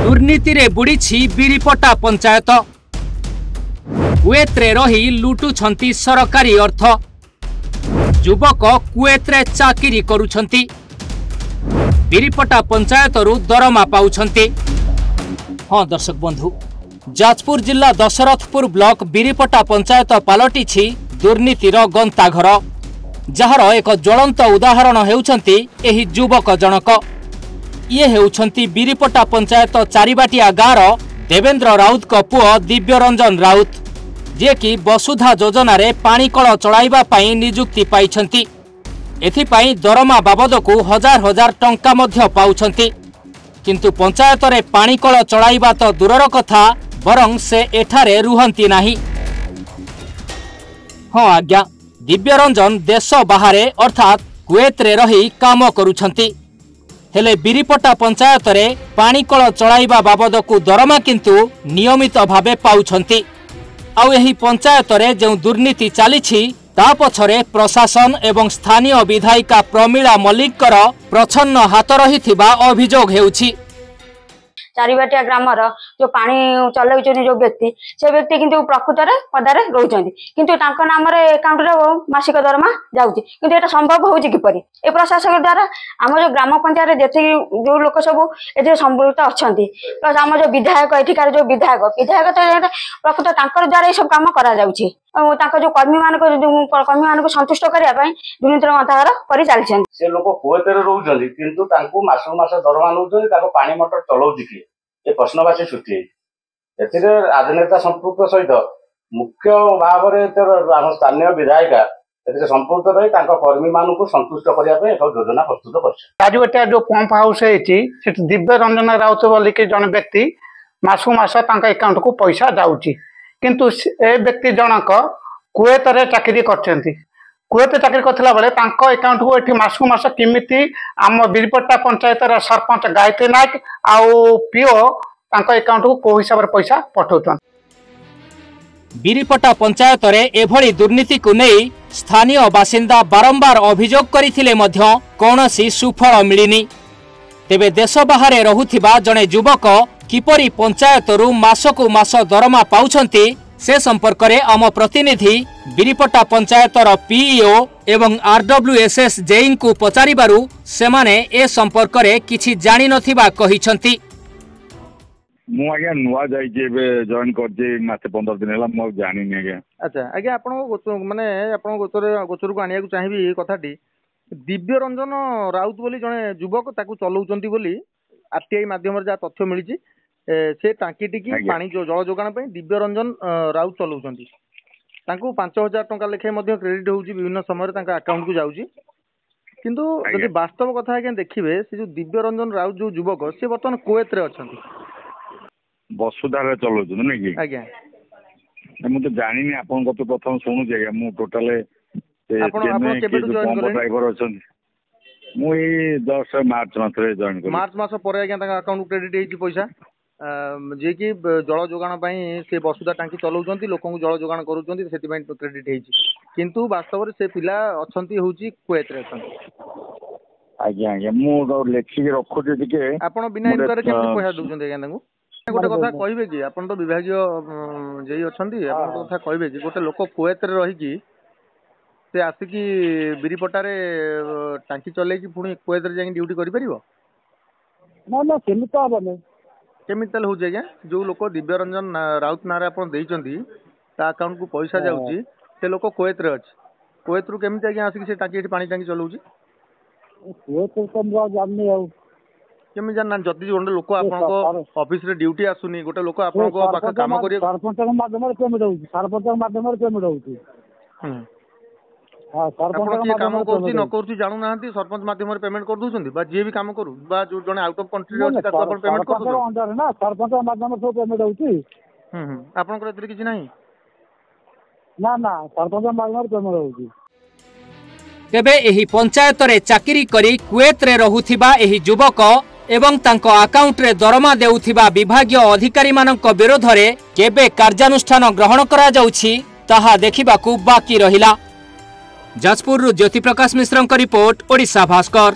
दुर्नीति रे बुड़ीछि बिरिपटा पंचायत। कुएत रे रही लुटुछंती सरकारी अर्थ। युवक कुएत रे चाकरी करुछंती। बिरिपटा पंचायत रु दरमा पाउछंती। हाँ दर्शक बंधु, जाजपुर जिला दशरथपुर ब्लॉक बिरिपटा पंचायत पालटिछि दुर्नीतिर गंताघर, जार एक ज्वलंत उदाहरण हेउछंती एही युवक जनक। ये हेउछंती बिरिपटा पंचायत चारिबाटिया गाँव देवेंद्र राउत को पुओ दिव्यरंजन राउत, जे कि वसुधा योजना रे पानी कल चलाइबा पई नियुक्ति पाइछंती। एथिपाई दरमा बाबदकू हजार हजार टंका मध्य पाउछंती, किंतु पंचायत रे पानी कल चलाइबा तो दूरर कथा, बरं से एठारे रुहंती नाही। हाँ आज्ञा, दिव्यरंजन देश बाहरे अर्थात कुएत रे रही काम करुछंती, हेले बिरिपटा पंचायत रे पानी कल चलाइबा बाबदकू दरमा किंतु नियमित भावे पाउछंती। आउ एही पंचायत रे जो दुर्नीति चालिछि ता पछरे प्रशासन एवं स्थानीय विधायिका प्रमीला मल्लिकर प्रछन्न हाथ रहिथिबा अभियोग हेउछि। चारिबाटिया ग्रामर जो पानी चलाउछन जो व्यक्ति से व्यक्ति किंतु प्रकृत रे पदारे रहउछन्ती, किंतु तांको नाम रे अकाउंट रे मासिक दरमा जाउछि, किंतु एटा संभव होउछि किपरि? ए प्रशासक द्वारा आम जो ग्राम पंचायत जेति जो लोक सब एते संबलित अछन्ती, प्लस आम जो विधायक एठिकार जो विधायक तो प्रकृत तांकर द्वारा ए सब काम करा जाउछि। जो कर्मी मान को संतुष्ट करने दुर्नीतिर गंताघर कर चलते। से लोक कुएत रोचंती किंतु तांको मासक मास दरमा नौचंती, ताको पानी मोटर चलाउछि किए? ये प्रश्नवाची सृष्टि एथिरे राजनेता संपृक्त सहित मुख्य भाव में स्थानीय विधायिका एथिरे संपृक्त रही तांको कर्मी मान को संतुष्ट करने एक योजना प्रस्तुत कर जो पंप हाउस है दिव्यरंजन राउत बोल के जन व्यक्ति मासक मास अकाउंट को पैसा जाऊँगी, किंतु ए व्यक्ति जनक कुएत रे चाकरी करछंती। कुएत चाकरी करथिला बेले तांको अकाउंट को एठी मासु मास किमिति आम बिरिपटा पंचायत रा सरपंच गायत्री नायक आउ पीओ तांको अकाउंट को को हिसाब रे पैसा पठौछन। बिरिपटा पंचायत रे एभली दुर्नीति को नहीं स्थानीय बासिंदा बारंबार अभियोग करिथिले मध्य कोनोसी सुफल मिलिनी। तेबे देश बाहरे रहुथिबा जणे युवक किपरि पंचायत रु मासकु मास दरमा पाउछंती से संपर्क में आम प्रतिनिधि बिरिपटा पंचायतर पीईओ एवं आरडब्ल्यूएसएस जेई को पचारिबारु सेमाने ए संपर्क में किछि जानि नथिबा कहिछंती। मु आज्ञा नुआ जाई जेबे जॉइन करजे मासे 15 दिन हला मु जानि नै आज्ञा। अच्छा आज्ञा आपण माने आपण गोचर को आनिया को चाहिबी कथाटी दिव्यरंजन राउत बोली जने युवक ताकू चलाउचंती बोली आरटीआई माध्यम जा तथ्य मिलिछि। से टांकी टिकी पानी जो जल जोगाण दिव्यरंजन राउत चलाउछंती, तांको 5000 टंका लेखे मध्य क्रेडिट होउची विभिन्न समय तांका अकाउंट को जाउची, किंतु जदि वास्तव कथा आज्ञा देखिबे से जो दिव्यरंजन राउत जो युवक से वर्तमान कुएत रे अछंती, वसुधा रे चलाउछन नै कि आज्ञा? मु तो जानिनी, आपन को तो प्रथम सुनु जे मु टोटल आपन केबे जॉइन करले? ड्राइवर अछंती मु ए 10 मार्च मासरे जॉइन करले। मार्च मास परे आज्ञा तांका अकाउंट क्रेडिट हेची पैसा जे कि जल जोगाण से वसुधा टांकी चलाउछंती, लोक जल जोगाण करूछंती, सेति क्रेडिट हेची, किंतु वास्तव रे से पिला अछंती होउची कुएत रे अछंती। आज्ञा आज्ञा मु लेखि के रखु जे के आपण बिना इनक्वायरी केमति पैसा दउछंती आज्ञा तांको? गोटे कथा कहबे कि आपण तो विभागीय जेई अछंती, आपण तो कथा कहबे कि गोटे लोक कुएत रे रही कि से आसिकी बिरिपटा रे टांकी चले कि पुणी कुएत रे जाई ड्यूटी करि परिबो? ना ना सेमित आबने केमिकल हो जाए जो लोक दिव्यरंजन राउत नारे आपण देइचंती ता अकाउंट को पैसा जाउची, से लोक कुएत रे अछि, कुएत रु केमिति आज्ञा आसी से टांकी पानी टांकी चलाउची? कुएत तो हम जाननी आउ केमि जानना? जति जोंडे लोक आपण को ऑफिस रे ड्यूटी आसुनी, गोटे लोक आपण को पाख काम करियो सरपंच के माध्यम रे पेमेंट होउची, सरपंच के माध्यम रे पेमेंट होउची। हां सरपंच के काम करछि न करछि जानु नाहंती, सरपंच माध्यम रे पेमेंट कर दोछंती बा जे भी काम करू बा जो जने आउट ऑफ कंट्री रे अछि ताको आपण पेमेंट कर दोछंती अंदर ना सरपंच के माध्यम रे पेमेंट होउची। आपण को एतरे किछि नाही? ना ना सरपंच के माध्यम रे पेमेंट होउची। तेबे एही पंचायत रे चाकरी करी कुएत रे रहुथिबा एही युवक एवं तांको अकाउंट रे दरमा देउथिबा विभागीय अधिकारी मानक विरोध रे केबे कार्यानुष्ठान ग्रहण करा जाउछि ताहा देखिबाकू बाकी रहिला। जाजपुर ज्योति प्रकाश मिश्र रिपोर्ट, ओडिशा भास्कर।